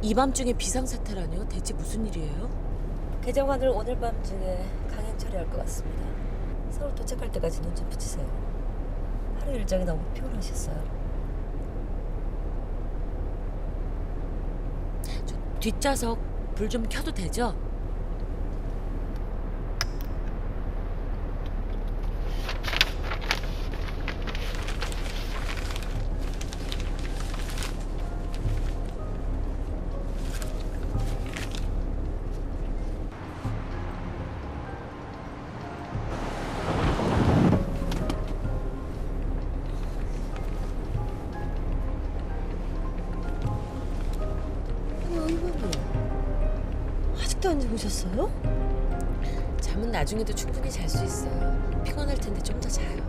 이 밤중에 비상사태라뇨? 대체 무슨 일이에요? 개정안을 오늘 밤 중에 강행 처리할 것 같습니다. 서울 도착할 때까지 눈 좀 붙이세요. 하루 일정이 너무 피곤하셨어요. 저 뒷좌석 불 좀 켜도 되죠? 아직도 안 주무셨어요? 잠은 나중에도 충분히 잘 수 있어요. 피곤할 텐데 좀 더 자요.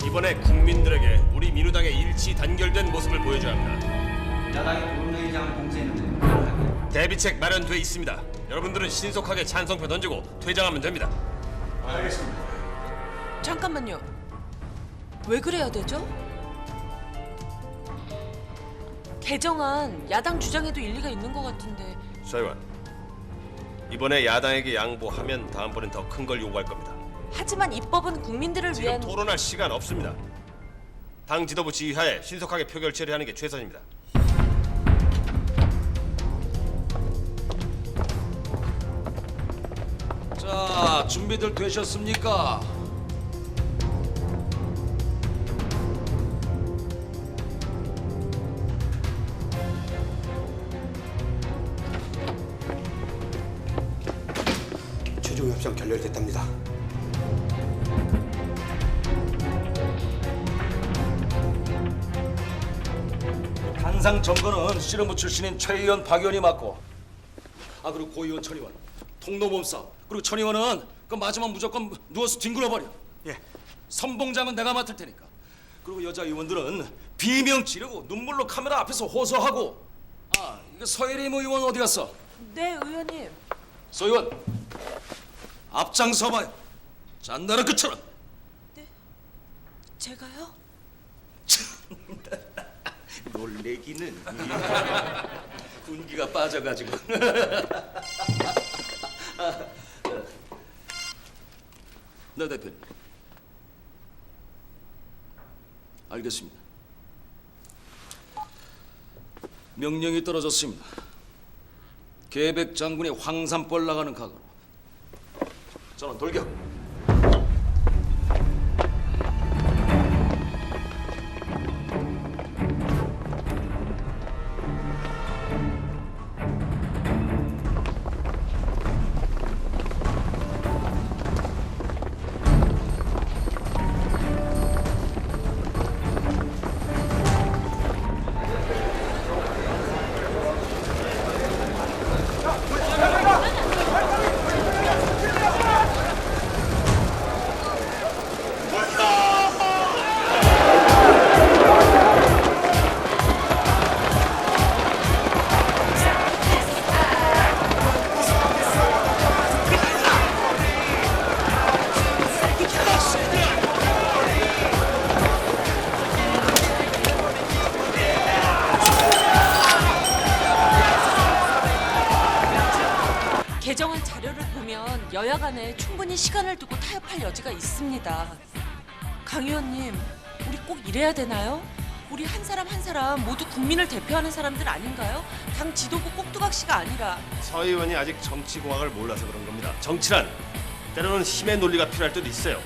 이번에 국민들에게 우리 민주당의 일치 단결된 모습을 보여줘야 합니다. 야당이 본회의장을 공세했는데 대비책 마련돼 있습니다. 여러분들은 신속하게 찬성표 던지고 퇴장하면 됩니다. 알겠습니다. 잠깐만요. 왜 그래야 되죠? 개정안 야당 주장에도 일리가 있는 것 같은데. 서 의원, 이번에 야당에게 양보하면 다음번엔 더 큰 걸 요구할 겁니다. 하지만 입법은 국민들을 지금 위한... 토론할 시간 없습니다. 당 지도부 지휘하에 신속하게 표결 처리하는 게 최선입니다. 자, 준비들 되셨습니까? 최종 협상 결렬됐답니다. 단상 점거는 씨름부 출신인 최 의원 박 의원이 맡고, 그리고 고 의원 천 의원, 통로몸 싸움, 그리고 천 의원은 그 마지막 무조건 누워서 뒹굴어 버려. 예. 선봉장은 내가 맡을 테니까. 그리고 여자 의원들은 비명 지르고 눈물로 카메라 앞에서 호소하고. 이거 서예림 의원 어디 갔어? 네, 의원님. 서 의원, 앞장서 봐요. 잔나라 끝처럼. 제가요? 놀래기는 군기가 빠져가지고. 네, 대표님. 알겠습니다. 명령이 떨어졌습니다. 계백 장군이 황산벌 나가는 각오로. 전원 돌격. 개정안 자료를 보면 여야 간에 충분히 시간을 두고 타협할 여지가 있습니다. 강 의원님, 우리 꼭 이래야 되나요? 우리 한 사람 한 사람 모두 국민을 대표하는 사람들 아닌가요? 당 지도부 꼭두각시가 아니라. 서 의원이 아직 정치공학을 몰라서 그런 겁니다. 정치란 때로는 힘의 논리가 필요할 때도 있어요.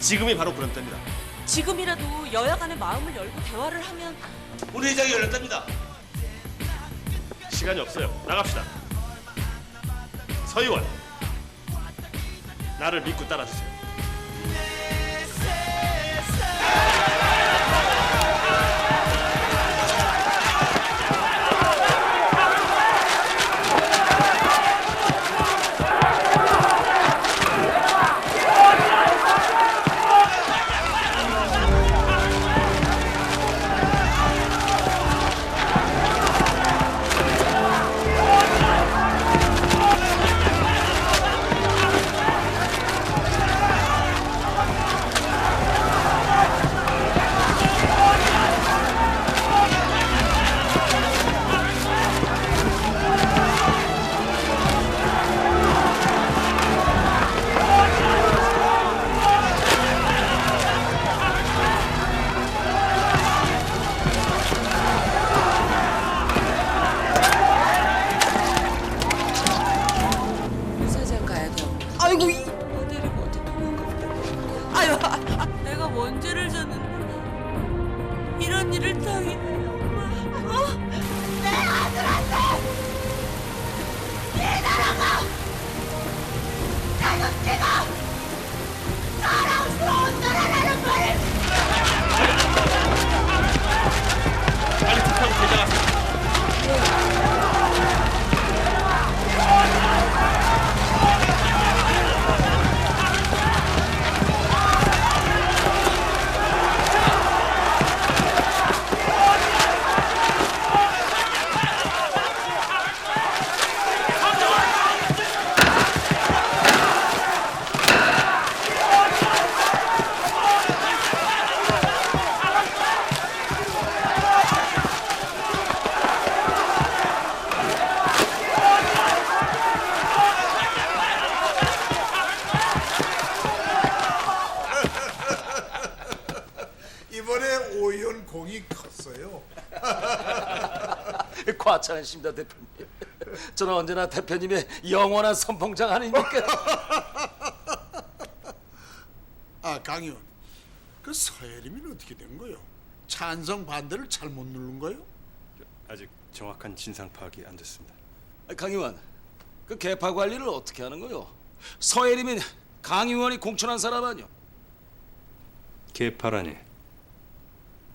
지금이 바로 그런 때입니다. 지금이라도 여야 간의 마음을 열고 대화를 하면. 본회의장이 열렸답니다. 시간이 없어요. 나갑시다. 서 의원, 나를 믿고 따라주세요. 아이고 아들이 어디 도망갔대. 아유, 내가 뭔 죄를 졌는데 이런 일을 당해. 빨리 투표하고 대장하세요. 이번에 오 의원 공이 컸어요. 과찬하십니다, 대표님. 저는 언제나 대표님의 영원한 선봉장 아닙니까? 아, 강 의원, 그 서혜림이는 어떻게 된 거요? 찬성 반대를 잘못 누른 거요? 아직 정확한 진상 파악이 안 됐습니다. 강 의원, 그 개파 관리를 어떻게 하는 거요? 서혜림이 강 의원이 공천한 사람 아니요? 개파라니.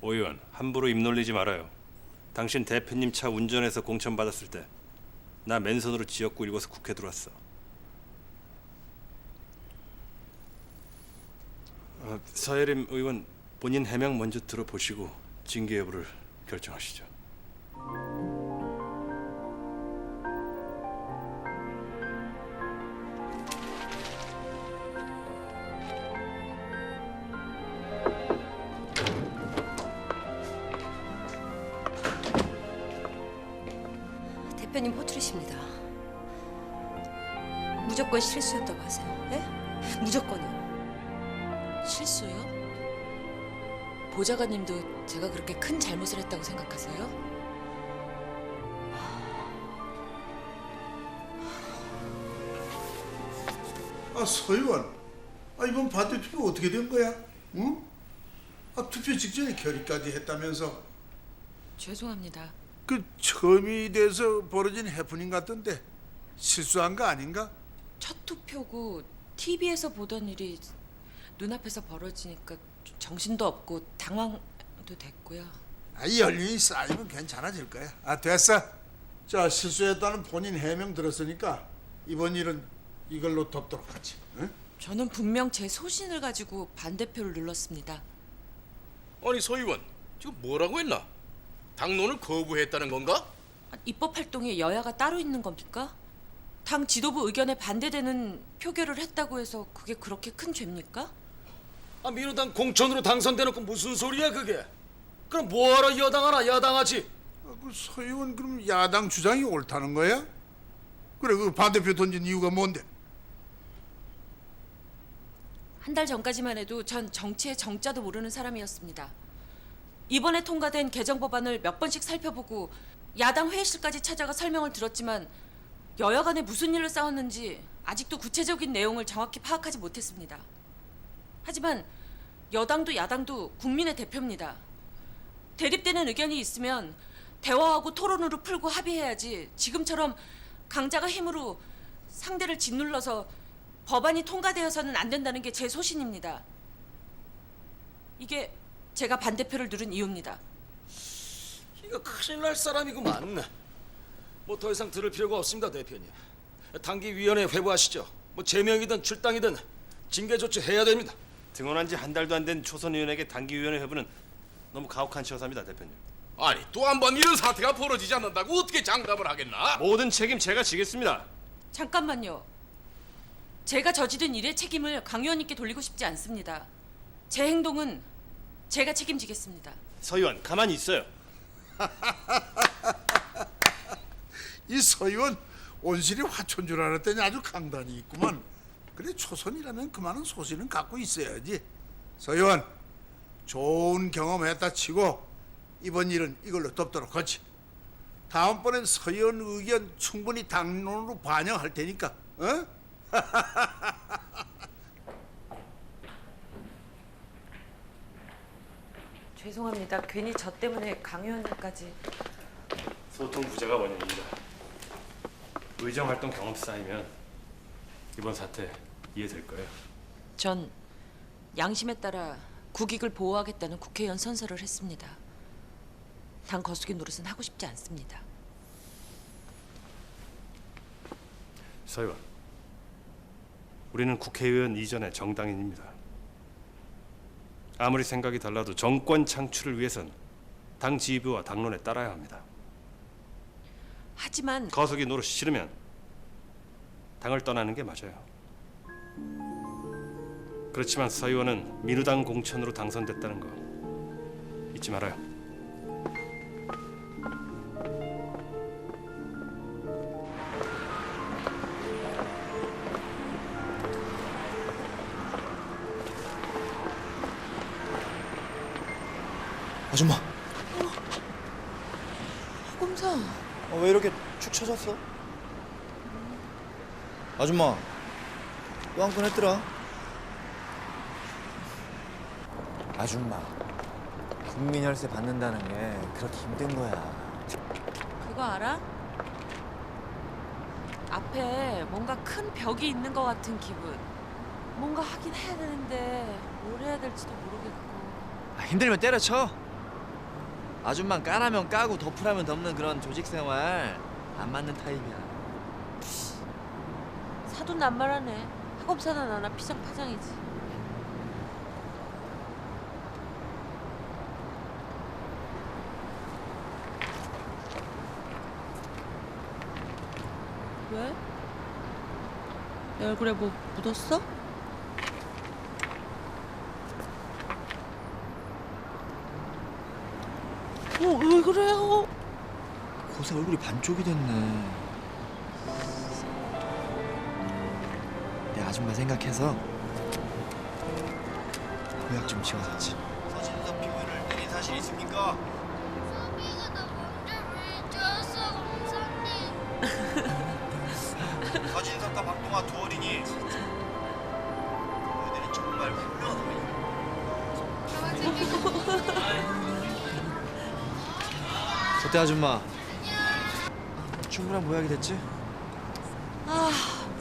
오 의원, 함부로 입 놀리지 말아요. 당신 대표님 차 운전해서 공천 받았을 때 나 맨손으로 지역구 읽어서 국회 들어왔어. 서혜림 의원 본인 해명 먼저 들어보시고 징계 여부를 결정하시죠. 대표님 호출이십니다. 무조건 실수였다고 하세요. 예? 무조건이요. 실수요? 보좌관님도 제가 그렇게 큰 잘못을 했다고 생각하세요? 아, 서 의원, 아, 이번 반대 투표 어떻게 된 거야? 응? 아, 투표 직전에 결의까지 했다면서 죄송합니다. 그 처음이 돼서 벌어진 해프닝 같던데 실수한 거 아닌가? 첫 투표고 TV에서 보던 일이 눈앞에서 벌어지니까 정신도 없고 당황도 됐고요. 아, 연륜이 쌓이면 괜찮아질 거야. 아, 됐어. 자, 실수했다는 본인 해명 들었으니까 이번 일은 이걸로 덮도록 하지. 응? 저는 분명 제 소신을 가지고 반대표를 눌렀습니다. 아니 서 의원 지금 뭐라고 했나? 당론을 거부했다는 건가? 입법 활동에 여야가 따로 있는 겁니까? 당 지도부 의견에 반대되는 표결을 했다고 해서 그게 그렇게 큰 죄입니까? 아, 민주당 공천으로 당선돼놓고 무슨 소리야 그게? 그럼 뭐하러 여당하나 야당하지? 아, 그 서의원 그럼 야당 주장이 옳다는 거야? 그래, 그 반대표 던진 이유가 뭔데? 한 달 전까지만 해도 전 정치의 정자도 모르는 사람이었습니다. 이번에 통과된 개정 법안을 몇 번씩 살펴보고 야당 회의실까지 찾아가 설명을 들었지만 여야 간에 무슨 일로 싸웠는지 아직도 구체적인 내용을 정확히 파악하지 못했습니다. 하지만 여당도 야당도 국민의 대표입니다. 대립되는 의견이 있으면 대화하고 토론으로 풀고 합의해야지 지금처럼 강자가 힘으로 상대를 짓눌러서 법안이 통과되어서는 안 된다는 게 제 소신입니다. 이게 제가 반대표를 누른 이유입니다. 이거 큰일 날 사람이구만. 뭐 더 이상 들을 필요가 없습니다, 대표님. 당기위원회 회부하시죠. 뭐 제명이든 출당이든 징계 조치 해야 됩니다. 등원한 지 한 달도 안 된 초선의원에게 당기위원회 회부는 너무 가혹한 처사입니다, 대표님. 아니 또 한 번 이런 사태가 벌어지지 않는다고 어떻게 장담을 하겠나? 모든 책임 제가 지겠습니다. 잠깐만요. 제가 저지른 일의 책임을 강 의원님께 돌리고 싶지 않습니다. 제 행동은 제가 책임지겠습니다. 서 의원 가만히 있어요. 이 서의원 온실이 화초인 줄 알았더니 아주 강단이 있구만. 그래, 초선이라면 그만한 소신은 갖고 있어야지. 서의원, 좋은 경험했다 치고 이번 일은 이걸로 덮도록 하지. 다음번엔 서의원 의견 충분히 당론으로 반영할 테니까. 어? 죄송합니다. 괜히 저 때문에 강 의원님까지. 소통 부재가 원인입니다. 의정 활동 경험 쌓이면 이번 사태 이해될 거예요. 전 양심에 따라 국익을 보호하겠다는 국회의원 선서를 했습니다. 당 거수기 노릇은 하고 싶지 않습니다. 서 의원, 우리는 국회의원 이전의 정당인입니다. 아무리 생각이 달라도 정권 창출을 위해선 당 지휘부와 당론에 따라야 합니다. 하지만 거수기 노릇이 싫으면 당을 떠나는 게 맞아요. 그렇지만 서 의원은 민주당 공천으로 당선됐다는 거 잊지 말아요. 아줌마, 검사. 왜 이렇게 축 처졌어? 아줌마, 또 한 건 했더라. 아줌마, 국민 혈세 받는다는 게 그렇게 힘든 거야. 그거 알아? 앞에 뭔가 큰 벽이 있는 것 같은 기분. 뭔가 하긴 해야 되는데 뭘 해야 될지도 모르겠고. 힘들면 때려쳐. 아줌마 까라면 까고 덮으라면 덮는 그런 조직 생활 안 맞는 타입이야. 사돈 남말하네. 학업사나 나나 피장파장이지. 왜? 내 얼굴에 뭐 묻었어? 왜 그래요? 고사 얼굴이 반쪽이 됐네. 내 아줌마 생각해서 보약 좀 지어놨지. 서진섭 피고인을 때린 사실 있습니까? 소비가 나 먼저 밀쳤어, 검사님. 서진섭과 박동아 두 어린이. 너희들이 정말 훌륭한 어린이. 어때 아줌마? 충분한 보약이 됐지? 아,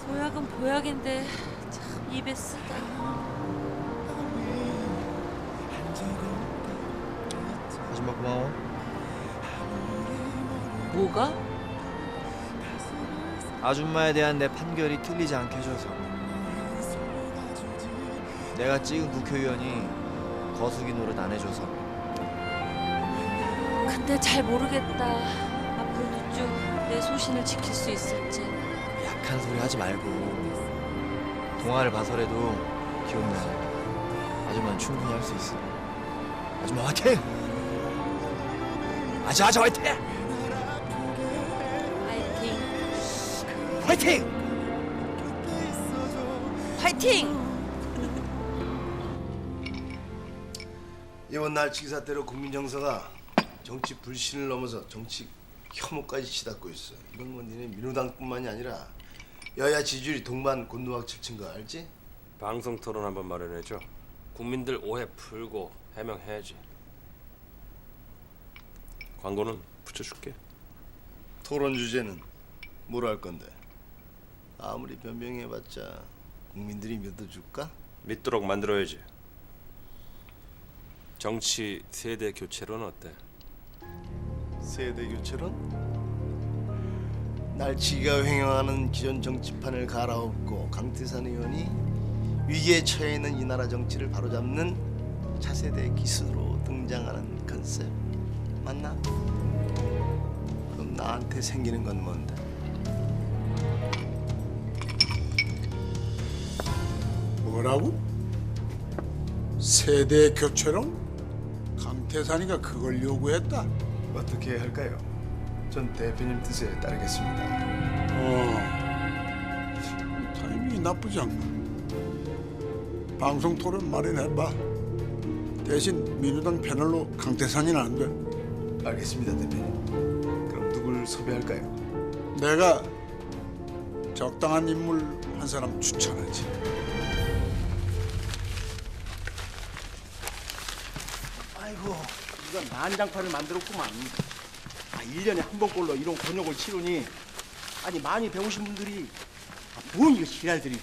보약은 보약인데 참 입에 쓰다. 아줌마 고마워. 뭐가? 아줌마에 대한 내 판결이 틀리지 않게 해줘서. 내가 찍은 국회의원이 거수기 노릇 안 해줘서. 근데 잘 모르겠다. 앞으로도 쭉 내 소신을 지킬 수 있을지. 약한 소리 하지 말고 동화를 봐서라도 기억나. 아줌마는 충분히 할 수 있어. 아줌마 화이팅! 아자 화이팅! 파이팅! 화이팅! 파이팅! 이번 날치기 사태로 국민 정서가 정치 불신을 넘어서 정치 혐오까지 치닫고 있어. 이건 뭐 니네 민주당뿐만이 아니라 여야 지지율이 동반 곤두박질 친 거 알지? 방송 토론 한번 마련해줘. 국민들 오해 풀고 해명해야지. 광고는 붙여줄게. 토론 주제는 뭘 할 건데? 아무리 변명해봤자 국민들이 믿어줄까? 믿도록 만들어야지. 정치 세대 교체론 어때? 세대 교체론? 날치기가 횡행하는 기존 정치판을 갈아엎고 강태산 의원이 위기에 처해 있는 이 나라 정치를 바로잡는 차세대 기수로 등장하는 컨셉 맞나? 그럼 나한테 생기는 건 뭔데? 뭐라고? 세대 교체론? 강태산이가 그걸 요구했다. 어떻게 해야 할까요? 전 대표님 뜻에 따르겠습니다. 타이밍이 나쁘지 않나. 방송 토론 마련해봐. 대신 민주당 패널로 강태산이는 안 돼. 알겠습니다, 대표님. 그럼 누굴 섭외할까요? 내가 적당한 인물 한 사람 추천하지. 아이고, 이건 난장판을 만들었구만. 1년에 한 번꼴로 이런 곤욕을 치르니 아니 많이 배우신 분들이 뭔 이거 지랄들이래?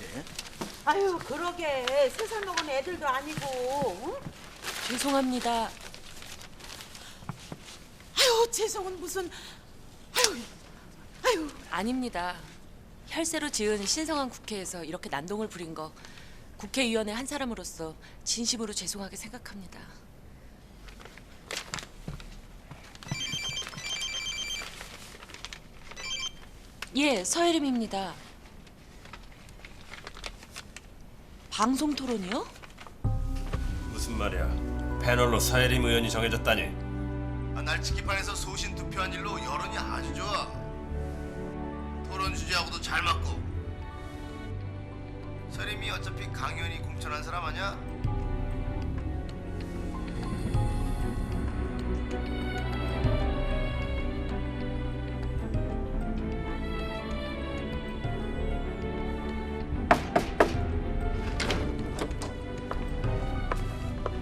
아유 그러게 3살 먹은 애들도 아니고 응? 죄송합니다. 아유 죄송은 무슨 아유 아닙니다. 혈세로 지은 신성한 국회에서 이렇게 난동을 부린 거 국회의원의 한 사람으로서 진심으로 죄송하게 생각합니다. 예, 서혜림입니다. 방송 토론이요? 무슨 말이야? 패널로 서혜림 의원이 정해졌다니. 날치기판에서 소신 투표한 일로 여론이 아주 좋아. 토론 주제하고도 잘 맞고. 서림이 어차피 강 의원이 공천한 사람 아니야?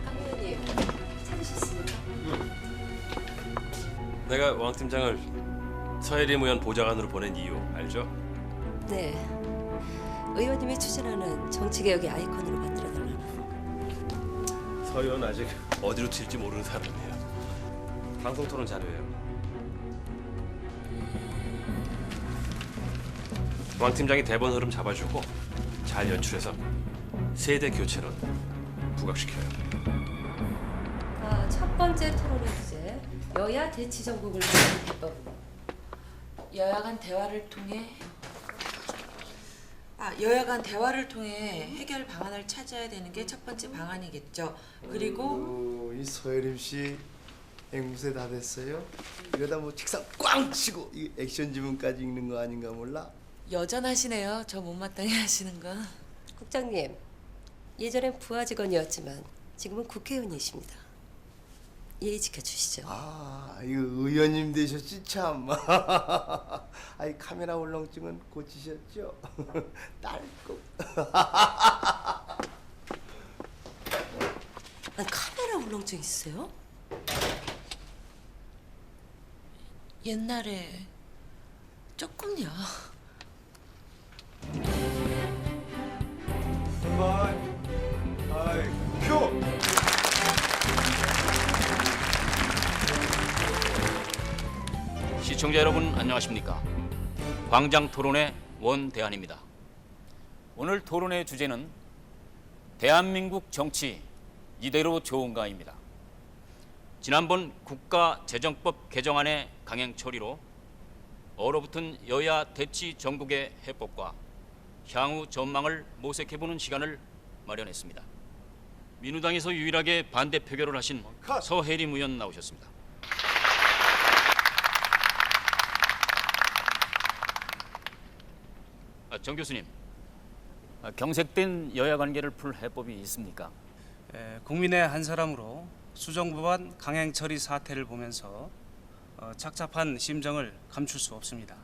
강 의원님 찾으셨습니까? 내가 왕 팀장을 서혜림 의원 보좌관으로 보낸 이유 알죠? 네. 의원님이 추진하는 정치개혁의 아이콘으로 만들어달라는. 서 의원 아직 어디로 튈지 모르는 사람이에요. 방송 토론 자료예요. 왕 팀장이 대본 흐름 잡아주고 잘 연출해서 세대 교체론 부각시켜요. 첫 번째 토론의 주제 여야 대치 정국을 만드는 비법. 여야 간 대화를 통해 여야 간 대화를 통해 해결 방안을 찾아야 되는 게 첫 번째 방안이겠죠. 그리고 이 서혜림 씨 앵무새 다 됐어요? 이러다 뭐 책상 꽝 치고 이 액션 지문까지 읽는 거 아닌가 몰라? 여전하시네요. 저 못마땅해 하시는 거. 국장님, 예전엔 부하 직원이었지만 지금은 국회의원이십니다. 예의 지켜주시죠. 이거 의원님 되셨지 참. 아이 카메라 울렁증은 고치셨죠? 딸꾹. 카메라 울렁증 있으세요? 옛날에 조금요. 큐! 시청자 여러분 안녕하십니까? 광장 토론의 원대한입니다. 오늘 토론의 주제는 대한민국 정치 이대로 좋은가입니다. 지난번 국가재정법 개정안의 강행 처리로 얼어붙은 여야 대치 정국의 해법과 향후 전망을 모색해보는 시간을 마련했습니다. 민주당에서 유일하게 반대 표결을 하신 서혜림 의원 나오셨습니다. 정 교수님, 경색된 여야 관계를 풀 해법이 있습니까? 국민의 한 사람으로 수정법안 강행 처리 사태를 보면서 착잡한 심정을 감출 수 없습니다.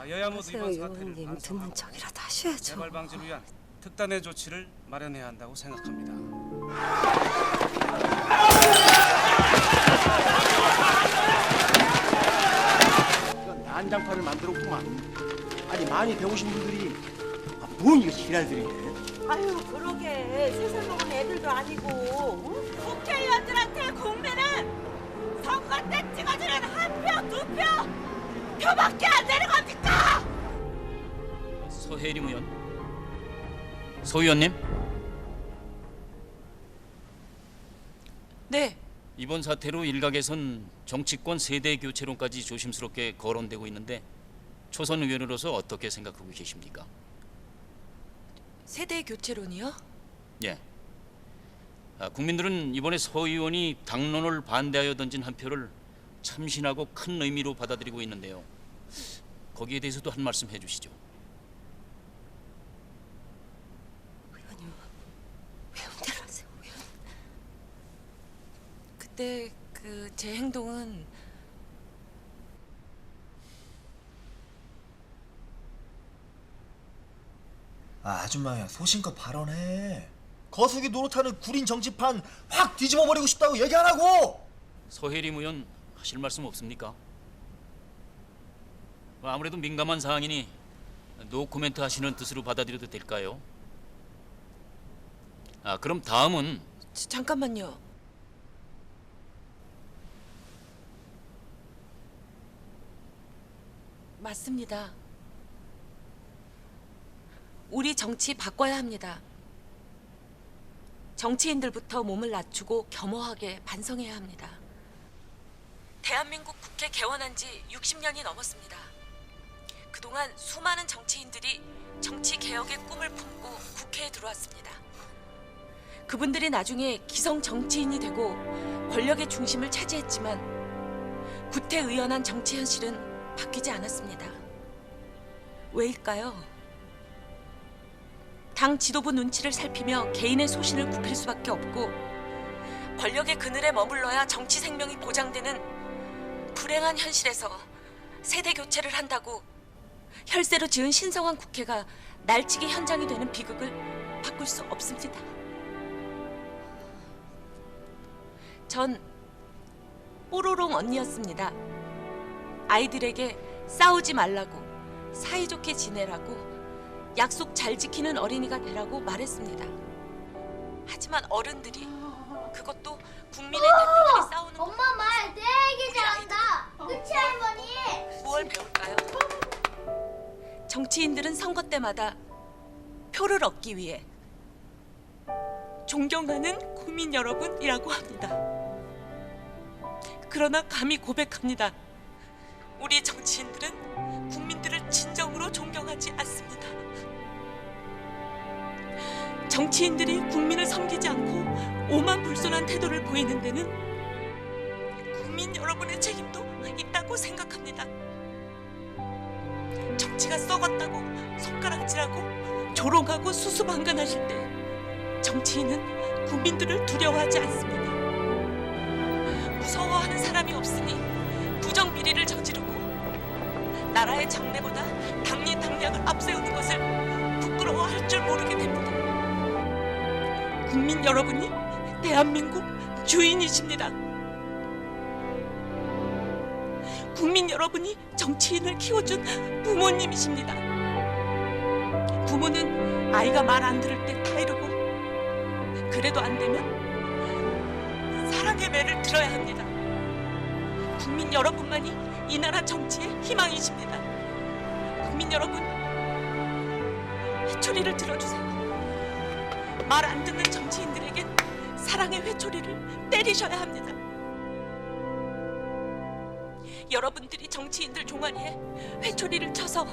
여야 모두 이번 사태를 의원님 듣는 척이라도 하셔야죠. 재발 방지를 위한 특단의 조치를 마련해야 한다고 생각합니다. 이건 난장판을 만들었구만. 아니 많이 배우신 분들이 뭔 이거 지랄들이래? 아유 그러게 3살 먹은 애들도 아니고 응? 국회의원들한테 국민은 선거 때 찍어주는 한 표, 2표 표밖에 안 되는 겁니까? 서혜림 의원, 서 의원님. 네. 이번 사태로 일각에선 정치권 세대 교체론까지 조심스럽게 거론되고 있는데 초선 의원으로서 어떻게 생각하고 계십니까? 세대 교체론이요? 예. 국민들은 이번에 서 의원이 당론을 반대하여 던진 한 표를 참신하고 큰 의미로 받아들이고 있는데요. 거기에 대해서도 한 말씀 해주시죠. 의원님, 외형대로 하세요. 의원. 그때 제 행동은 아줌마야 소신껏 발언해. 거수기 노릇하는 구린 정치판 확 뒤집어버리고 싶다고 얘기 안 하고. 서혜림 의원 하실 말씀 없습니까? 아무래도 민감한 사항이니 노코멘트 하시는 뜻으로 받아들여도 될까요? 그럼 다음은 잠깐만요. 맞습니다. 우리 정치 바꿔야 합니다. 정치인들부터 몸을 낮추고 겸허하게 반성해야 합니다. 대한민국 국회 개원한 지 60년이 넘었습니다. 그동안 수많은 정치인들이 정치 개혁의 꿈을 품고 국회에 들어왔습니다. 그분들이 나중에 기성 정치인이 되고 권력의 중심을 차지했지만 구태의연한 정치 현실은 바뀌지 않았습니다. 왜일까요? 당 지도부 눈치를 살피며 개인의 소신을 굽힐 수밖에 없고 권력의 그늘에 머물러야 정치 생명이 보장되는 불행한 현실에서 세대 교체를 한다고 혈세로 지은 신성한 국회가 날치기 현장이 되는 비극을 바꿀 수 없습니다. 전 뽀로롱 언니였습니다. 아이들에게 싸우지 말라고, 사이좋게 지내라고, 약속 잘 지키는 어린이가 되라고 말했습니다. 하지만 어른들이, 그것도 국민의 대표들이 싸우는 엄마 말 되게 잘한다. 그치 할머니? 뭘 배울까요? 정치인들은 선거 때마다 표를 얻기 위해 존경하는 국민 여러분이라고 합니다. 그러나 감히 고백합니다. 우리 정치인들은 국민들을 진정으로 존경하지 않습니다. 정치인들이 국민을 섬기지 않고 오만불손한 태도를 보이는 데는 국민 여러분의 책임도 있다고 생각합니다. 정치가 썩었다고 손가락질하고 조롱하고 수수방관하실 때 정치인은 국민들을 두려워하지 않습니다. 무서워하는 사람이 없으니 부정비리를 저지르고 나라의 장래보다 당리 당략을 앞세우는 것을 부끄러워할 줄 모르게 됩니다. 국민 여러분이 대한민국 주인이십니다. 국민 여러분이 정치인을 키워준 부모님이십니다. 부모는 아이가 말 안 들을 때 타이르고 그래도 안 되면 사랑의 매를 들어야 합니다. 국민 여러분만이 이 나라 정치의 희망이십니다. 국민 여러분, 회초리를 들어주세요. 말 안 듣는 정치인들에겐 사랑의 회초리를 때리셔야 합니다. 여러분들이 정치인들 종아리에 회초리를 쳐서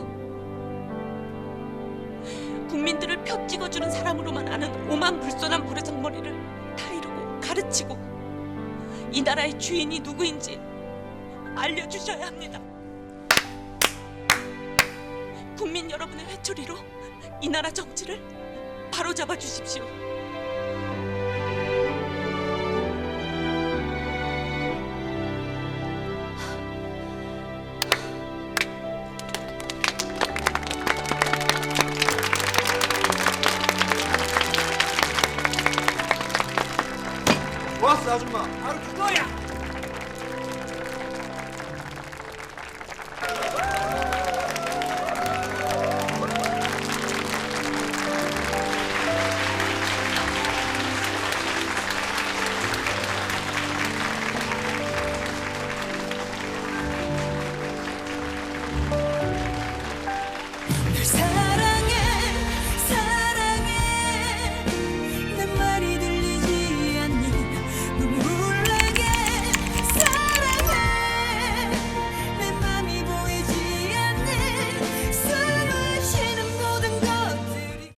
국민들을 표 찍어주는 사람으로만 아는 오만불손한 버르장머리를 타이르고 가르치고 이 나라의 주인이 누구인지 알려주셔야 합니다. 국민 여러분의 회초리로 이 나라 정치를 바로잡아 주십시오. 좋았어 아줌마. 바로 그거야.